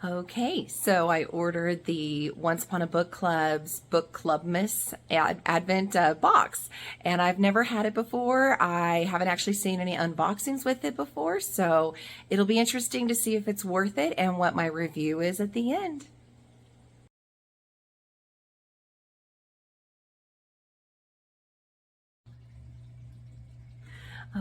Okay, so I ordered the Once Upon a Book Club's Book-Clubmas Advent box, and I've never had it before. I haven't actually seen any unboxings with it before, so it'll be interesting to see if it's worth it and what my review is at the end.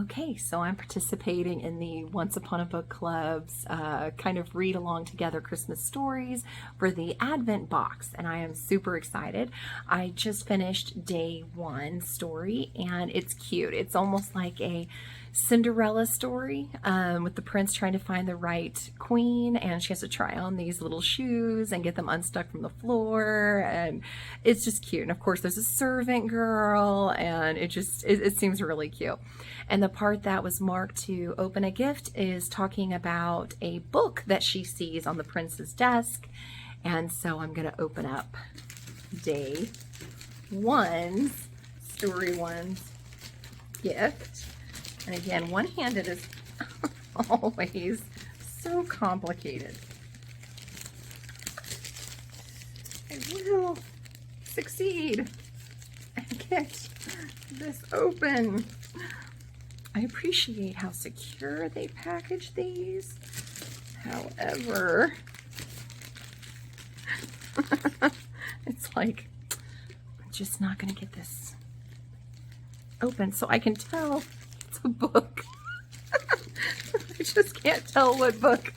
Okay, so I'm participating in the Once Upon a Book Club's kind of read along together Christmas stories for the Advent box, and I am super excited. I just finished day one story, and it's cute. It's almost like a Cinderella story with the prince trying to find the right queen, and she has to try on these little shoes and get them unstuck from the floor, and it's just cute. And of course there's a servant girl, and it seems really cute. And the part that was marked to open a gift is talking about a book that she sees on the prince's desk. And so I'm going to open up day one's, story one's gift. And again, one-handed is always so complicated. I will succeed and get this open. I appreciate how secure they package these. However, it's like, I'm just not going to get this open so I can tell it's a book. I just can't tell what book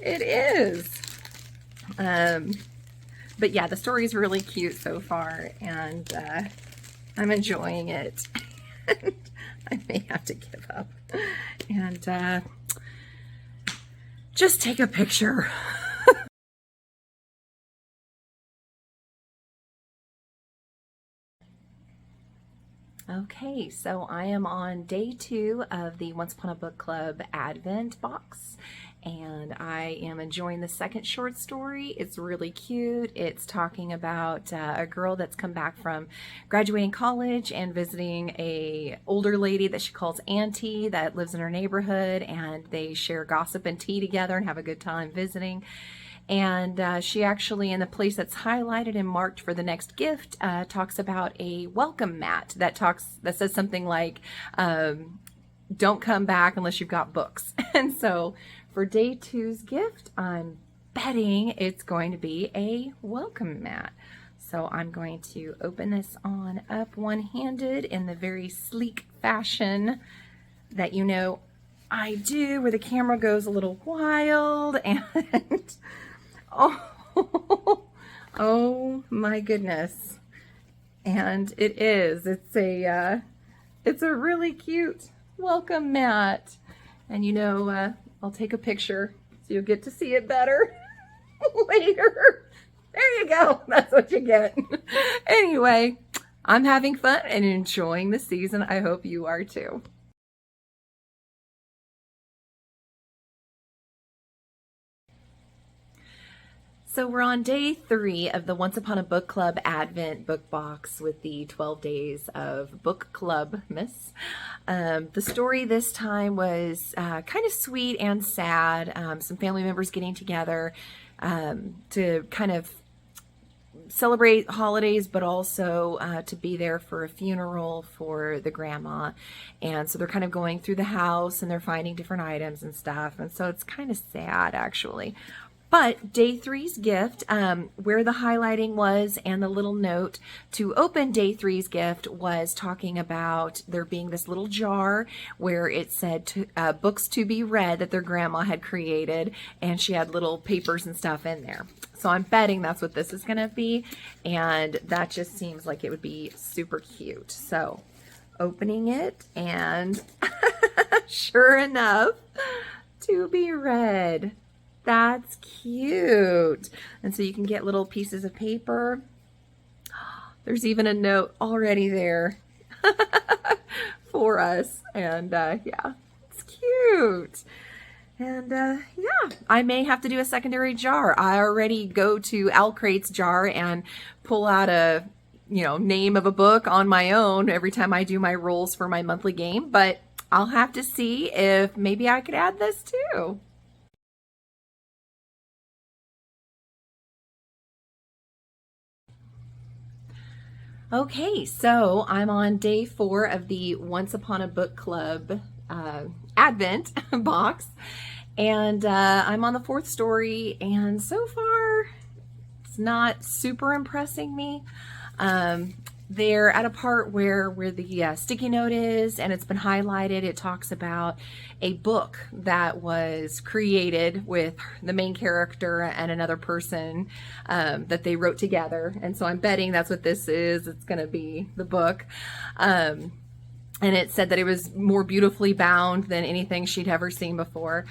it is. But yeah, the story is really cute so far, and I'm enjoying it. I may have to give up and just take a picture. Okay, so I am on day two of the Once Upon a Book Club Advent box, and I am enjoying the second short story. It's really cute. It's talking about a girl that's come back from graduating college and visiting a older lady that she calls Auntie that lives in her neighborhood, and they share gossip and tea together and have a good time visiting. And she actually, in the place that's highlighted and marked for the next gift, talks about a welcome mat that says something like, don't come back unless you've got books. And so for day two's gift, I'm betting it's going to be a welcome mat. So I'm going to open this on up one-handed in the very sleek fashion that you know I do, where the camera goes a little wild and oh my goodness. And it's a really cute welcome mat. And you know, I'll take a picture so you'll get to see it better later. There you go. That's what you get. Anyway, I'm having fun and enjoying the season. I hope you are too. So we're on day three of the Once Upon a Book Club Advent book box with the 12 days of Book-Clubmas. The story this time was kind of sweet and sad. Some family members getting together to kind of celebrate holidays, but also to be there for a funeral for the grandma. And so they're kind of going through the house and they're finding different items and stuff. And so it's kind of sad, actually. But day three's gift, where the highlighting was and the little note to open day three's gift was talking about there being this little jar where it said books to be read that their grandma had created, and she had little papers and stuff in there. So I'm betting that's what this is going to be, and that just seems like it would be super cute. So opening it, and sure enough, to be read. That's cute. And so you can get little pieces of paper. There's even a note already there for us. And yeah, it's cute. And yeah, I may have to do a secondary jar. I already go to Al Crate's jar and pull out a, name of a book on my own every time I do my rolls for my monthly game, but I'll have to see if maybe I could add this too. Okay, so I'm on day 4 of the Once Upon a Book Club Advent box, and I'm on the 4th story, and so far it's not super impressing me. They're at a part where the sticky note is, and it's been highlighted. It talks about a book that was created with the main character and another person that they wrote together. And so I'm betting that's what this is. It's going to be the book. And it said that it was more beautifully bound than anything she'd ever seen before.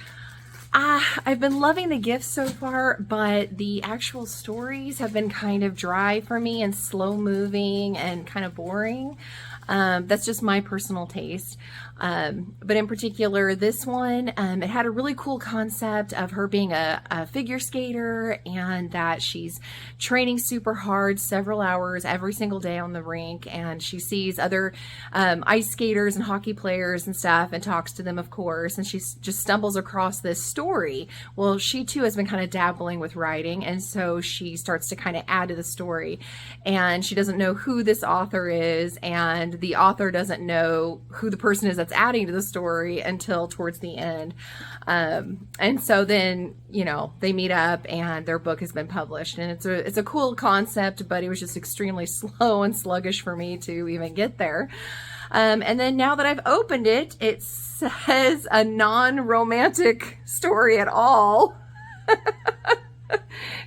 I've been loving the gifts so far, but the actual stories have been kind of dry for me and slow moving and kind of boring. That's just my personal taste. But in particular, this one, it had a really cool concept of her being a figure skater, and that she's training super hard, several hours every single day on the rink, and she sees other ice skaters and hockey players and stuff and talks to them, of course, and she just stumbles across this story. Well, she too has been kind of dabbling with writing, and so she starts to kind of add to the story, and she doesn't know who this author is, and the author doesn't know who the person is that's adding to the story until towards the end. And so then, they meet up and their book has been published, and it's a cool concept, but it was just extremely slow and sluggish for me to even get there. And then now that I've opened it, it says a non-romantic story at all.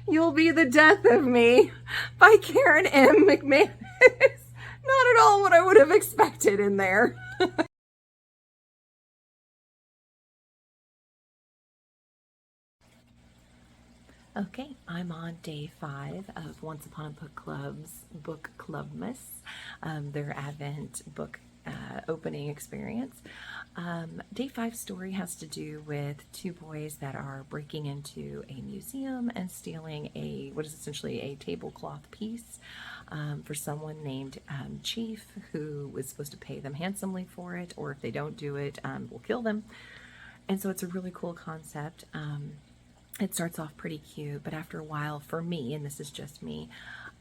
You'll Be the Death of Me by Karen M. McManus. Not at all what I would have expected in there. Okay, I'm on day 5 of Once Upon a Book Club's Book-Clubmas, their Advent book opening experience. Day 5 story has to do with 2 boys that are breaking into a museum and stealing what is essentially a tablecloth piece for someone named Chief, who was supposed to pay them handsomely for it, or if they don't do it, will kill them. And so it's a really cool concept. It starts off pretty cute, but after a while, for me, and this is just me,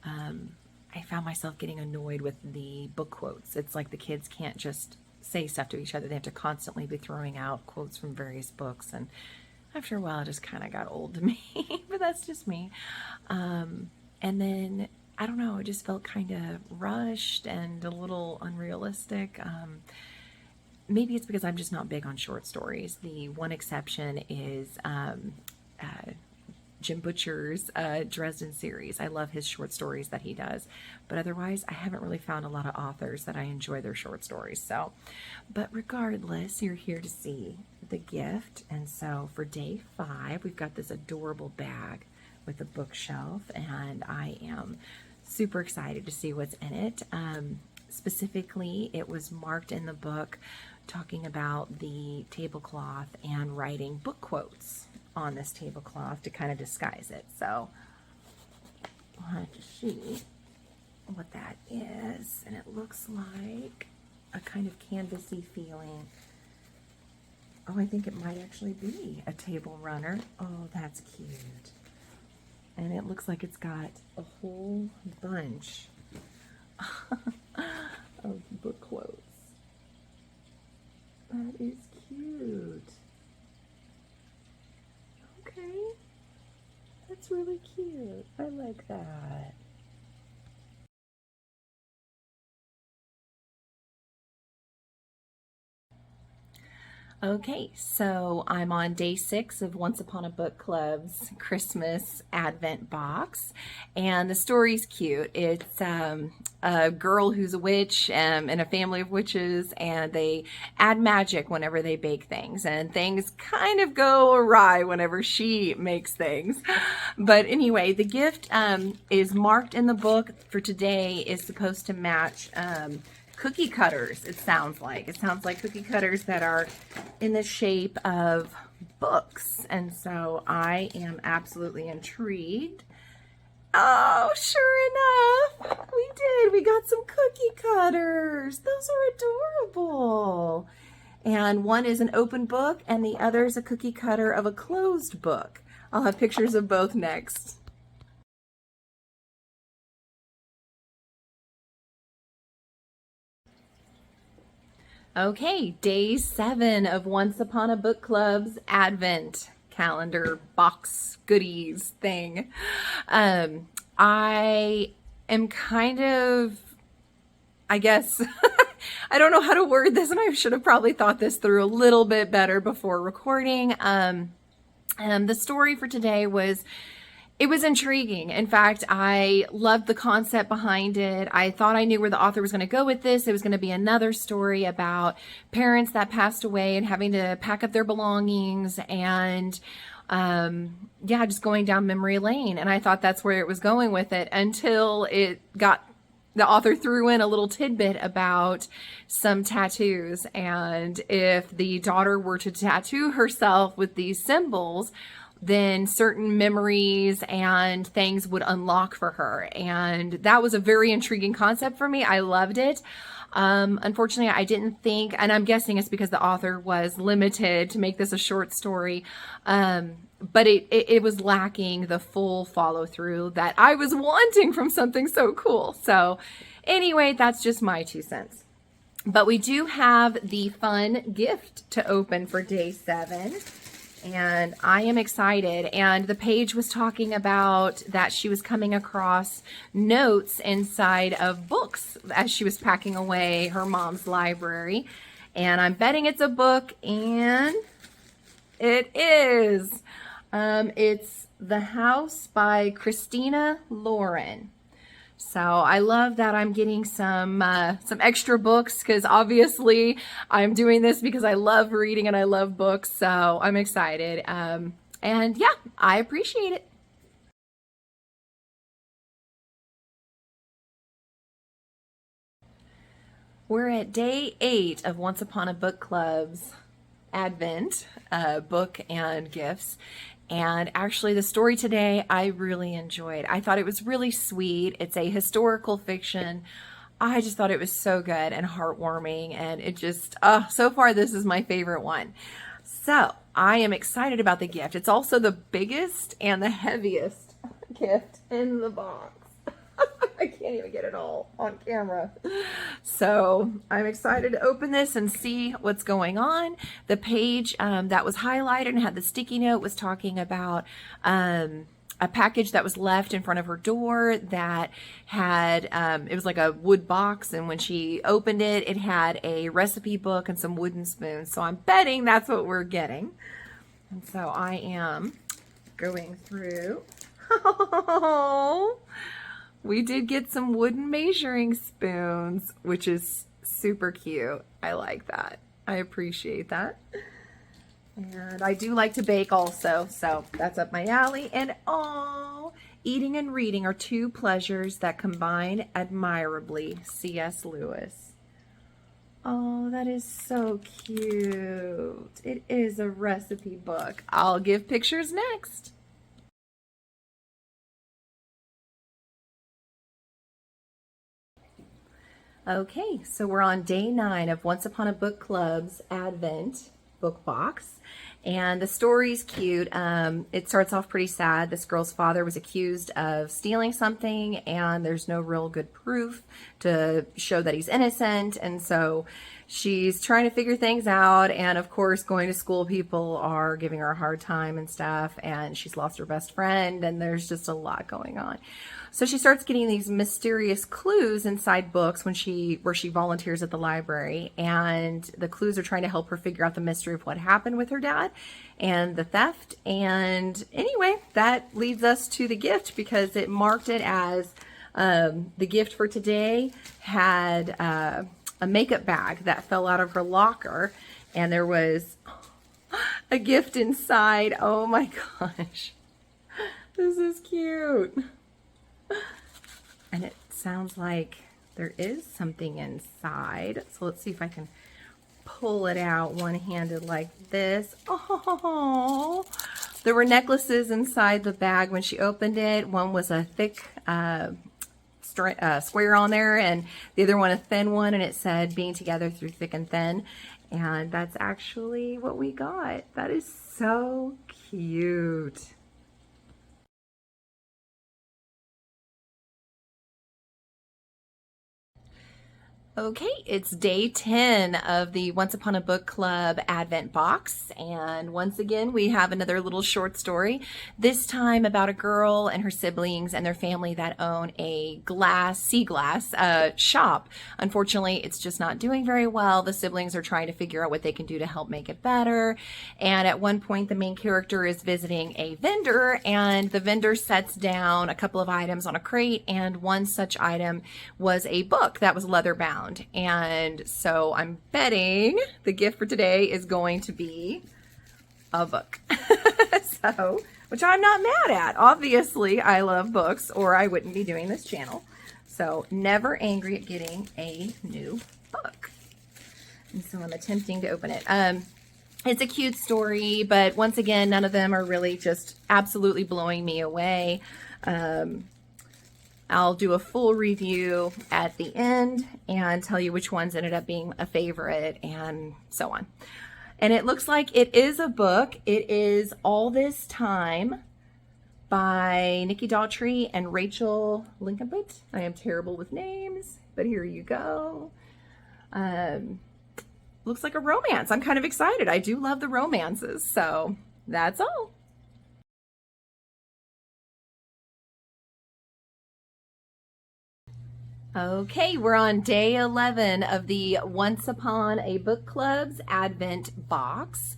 I found myself getting annoyed with the book quotes. It's like the kids can't just say stuff to each other. They have to constantly be throwing out quotes from various books, and after a while it just kind of got old to me, but that's just me. And then, I don't know, it just felt kind of rushed and a little unrealistic. Maybe it's because I'm just not big on short stories. The one exception is Jim Butcher's Dresden series. I love his short stories that he does, but otherwise I haven't really found a lot of authors that I enjoy their short stories. So, but regardless, you're here to see the gift. And so for day 5, we've got this adorable bag with a bookshelf, and I am super excited to see what's in it. Specifically, it was marked in the book talking about the tablecloth and writing book quotes on this tablecloth to kind of disguise it. So I'll have to see what that is, and it looks like a kind of canvasy feeling. Oh, I think it might actually be a table runner. Oh, that's cute. And it looks like it's got a whole bunch of book quotes. That is cute. Okay, that's really cute. I like that. Okay, so I'm on day 6 of Once Upon a Book Club's Christmas Advent box, and the story's cute. It's a girl who's a witch and a family of witches, and they add magic whenever they bake things, and things kind of go awry whenever she makes things. But anyway, the gift is marked in the book for today, is supposed to match cookie cutters. It sounds like cookie cutters that are in the shape of books. And so I am absolutely intrigued. Oh, sure enough, we did. We got some cookie cutters. Those are adorable. And one is an open book and the other is a cookie cutter of a closed book. I'll have pictures of both next. Okay, day 7 of Once Upon a Book Club's Advent calendar box goodies thing. I am kind of, I guess, I don't know how to word this, and I should have probably thought this through a little bit better before recording. The story for today was, it was intriguing. In fact, I loved the concept behind it. I thought I knew where the author was going to go with this. It was going to be another story about parents that passed away and having to pack up their belongings and yeah, just going down memory lane. And I thought that's where it was going with it until the author threw in a little tidbit about some tattoos. And if the daughter were to tattoo herself with these symbols, then certain memories and things would unlock for her. And that was a very intriguing concept for me. I loved it. Unfortunately, I didn't think, and I'm guessing it's because the author was limited to make this a short story, but it was lacking the full follow through that I was wanting from something so cool. So anyway, that's just my 2 cents. But we do have the fun gift to open for day 7. And I am excited. And the page was talking about that she was coming across notes inside of books as she was packing away her mom's library. And I'm betting it's a book, and it is. It's The House by Christina Lauren. So I love that I'm getting some extra books, because obviously I'm doing this because I love reading and I love books. So I'm excited. And yeah, I appreciate it. We're at day 8 of Once Upon a Book Club's Advent book and gifts. And actually the story today I really enjoyed. I thought it was really sweet. It's a historical fiction. I just thought it was so good and heartwarming, and it just, so far this is my favorite one. So I am excited about the gift. It's also the biggest and the heaviest gift in the box. I can't even get it all on camera. So I'm excited to open this and see what's going on. The page that was highlighted and had the sticky note was talking about a package that was left in front of her door that had, it was like a wood box, and when she opened it, it had a recipe book and some wooden spoons. So I'm betting that's what we're getting. And so I am going through. Oh, we did get some wooden measuring spoons, which is super cute. I like that. I appreciate that. And I do like to bake also, so that's up my alley. And oh, eating and reading are 2 pleasures that combine admirably. C.S. Lewis. Oh, that is so cute. It is a recipe book. I'll give pictures next. Okay, so we're on day 9 of Once Upon a Book Club's Advent book box, and the story's cute. It starts off pretty sad. This girl's father was accused of stealing something, and there's no real good proof to show that he's innocent, and so she's trying to figure things out, and of course going to school people are giving her a hard time and stuff, and she's lost her best friend, and there's just a lot going on. So she starts getting these mysterious clues inside books where she volunteers at the library, and the clues are trying to help her figure out the mystery of what happened with her dad and the theft. And anyway, that leads us to the gift, because it marked it as the gift for today had a makeup bag that fell out of her locker, and there was a gift inside. Oh my gosh, this is cute. And it sounds like there is something inside. So let's see if I can pull it out one-handed like this. Oh, there were necklaces inside the bag when she opened it. One was a thick square on there, and the other one a thin one, and it said being together through thick and thin. And that's actually what we got. That is so cute. Okay, it's day 10 of the Once Upon a Book Club Advent box, and once again we have another little short story, this time about a girl and her siblings and their family that own a sea glass shop. Unfortunately, it's just not doing very well. The siblings are trying to figure out what they can do to help make it better, and at one point the main character is visiting a vendor, and the vendor sets down a couple of items on a crate, and one such item was a book that was leather bound. And so I'm betting the gift for today is going to be a book. Which I'm not mad at. Obviously, I love books or I wouldn't be doing this channel. So never angry at getting a new book. And so I'm attempting to open it. It's a cute story, but once again, none of them are really just absolutely blowing me away. I'll do a full review at the end and tell you which ones ended up being a favorite and so on. And it looks like it is a book. It is All This Time by Nikki Daughtry and Rachel Lincolnput. I am terrible with names, but here you go. Looks like a romance. I'm kind of excited. I do love the romances, so that's all. Okay, we're on day 11 of the Once Upon a Book Club's Advent box.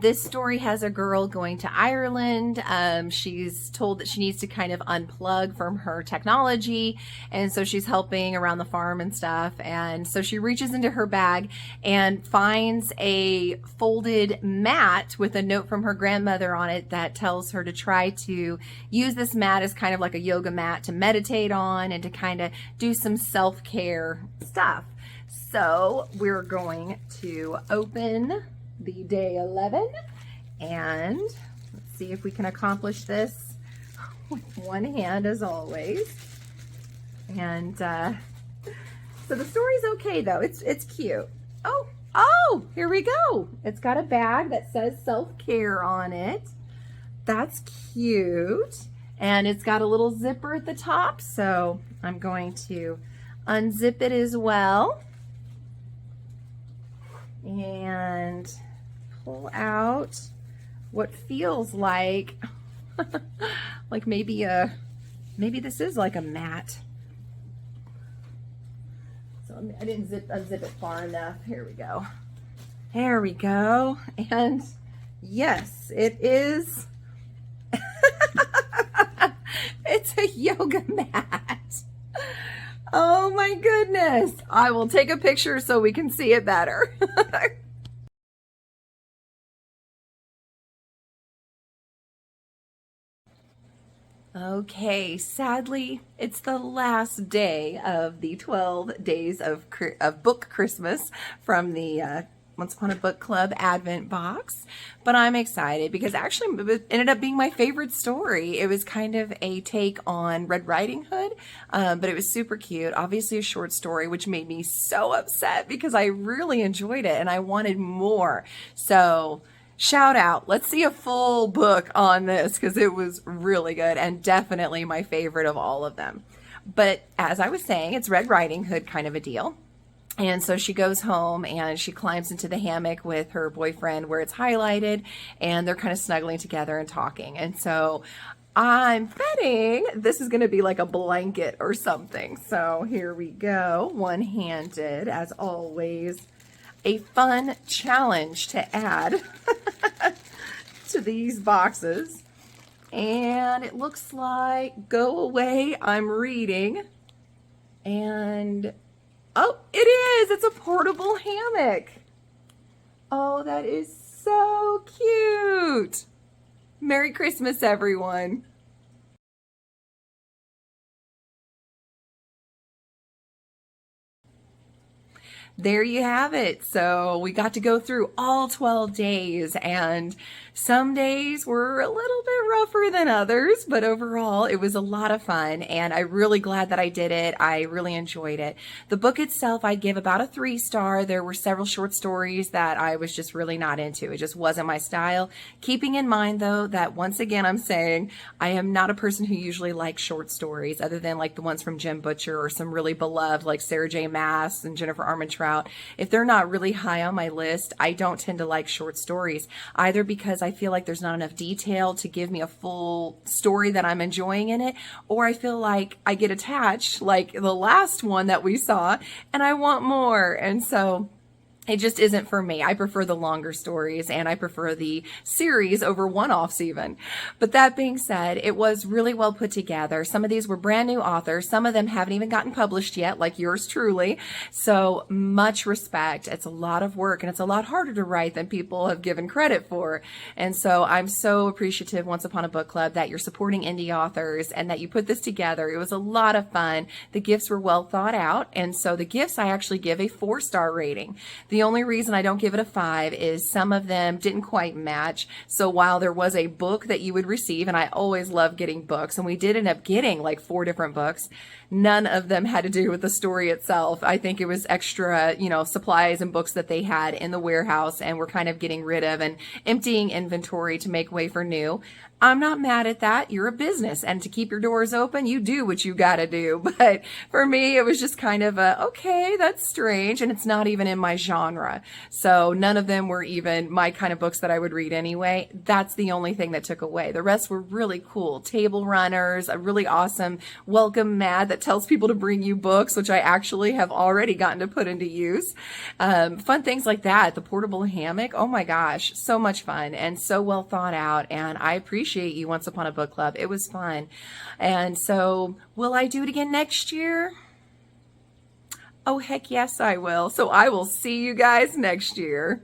This story has a girl going to Ireland. She's told that she needs to kind of unplug from her technology, and so she's helping around the farm and stuff. And so she reaches into her bag and finds a folded mat with a note from her grandmother on it that tells her to try to use this mat as kind of like a yoga mat to meditate on and to kind of do some self-care stuff. So we're going to open the day 11 and let's see if we can accomplish this with one hand as always. And so the story's okay though. It's cute. Oh, here we go. It's got a bag that says self-care on it. That's cute. And it's got a little zipper at the top, so I'm going to unzip it as well and pull out what feels like like maybe this is like a mat. So I didn't unzip it far enough. Here we go. There we go. And yes, it is. It's a yoga mat. Oh my goodness. I will take a picture so we can see it better. Okay, sadly, it's the last day of the 12 days of Book Christmas from the Once Upon a Book Club Advent box, but I'm excited because actually it ended up being my favorite story. It was kind of a take on Red Riding Hood, but it was super cute. Obviously a short story, which made me so upset because I really enjoyed it and I wanted more. So shout out. Let's see a full book on this because it was really good and definitely my favorite of all of them. But as I was saying, it's Red Riding Hood kind of a deal. And so she goes home and she climbs into the hammock with her boyfriend where it's highlighted and they're kind of snuggling together and talking. And so I'm betting this is going to be like a blanket or something. So here we go. One-handed as always. A fun challenge to add to these boxes. And it looks like Go Away, I'm Reading. And oh, it is! It's a portable hammock. Oh, that is so cute. Merry Christmas, everyone. there you have it. So we got to go through all 12 days, and some days were a little bit rougher than others, but overall it was a lot of fun, and I'm really glad that I did it. I really enjoyed it. The book itself, I'd give about a 3-star. There were several short stories that I was just really not into. It just wasn't my style. Keeping in mind, though, that once again, I'm saying I am not a person who usually likes short stories, other than like the ones from Jim Butcher or some really beloved like Sarah J. Maas and Jennifer Armentrout. If they're not really high on my list, I don't tend to like short stories, either because I feel like there's not enough detail to give me a full story that I'm enjoying in it, or I feel like I get attached, like the last one that we saw, and I want more. And so it just isn't for me. I prefer the longer stories, and I prefer the series over one-offs even. But that being said, it was really well put together. Some of these were brand new authors. Some of them haven't even gotten published yet, like yours truly. So much respect. It's a lot of work, and it's a lot harder to write than people have given credit for. And so I'm so appreciative, Once Upon a Book Club, that you're supporting indie authors and that you put this together. It was a lot of fun. The gifts were well thought out. And so the gifts, I actually give a 4-star rating. The only reason I don't give it a 5 is some of them didn't quite match. So while there was a book that you would receive, and I always love getting books, and we did end up getting like 4 different books, none of them had to do with the story itself. I think it was extra, supplies and books that they had in the warehouse and we're kind of getting rid of and emptying inventory to make way for new. I'm not mad at that. You're a business, and to keep your doors open, you do what you gotta do. But for me, it was just kind of okay, that's strange, and it's not even in my genre. So none of them were even my kind of books that I would read anyway. That's the only thing that took away. The rest were really cool. Table runners, a really awesome welcome mat that tells people to bring you books, which I actually have already gotten to put into use. Fun things like that. The portable hammock. Oh my gosh, so much fun and so well thought out, and I appreciate you, Once Upon a Book Club. It was fun. And so will I do it again next year? Oh, heck yes, I will. So I will see you guys next year.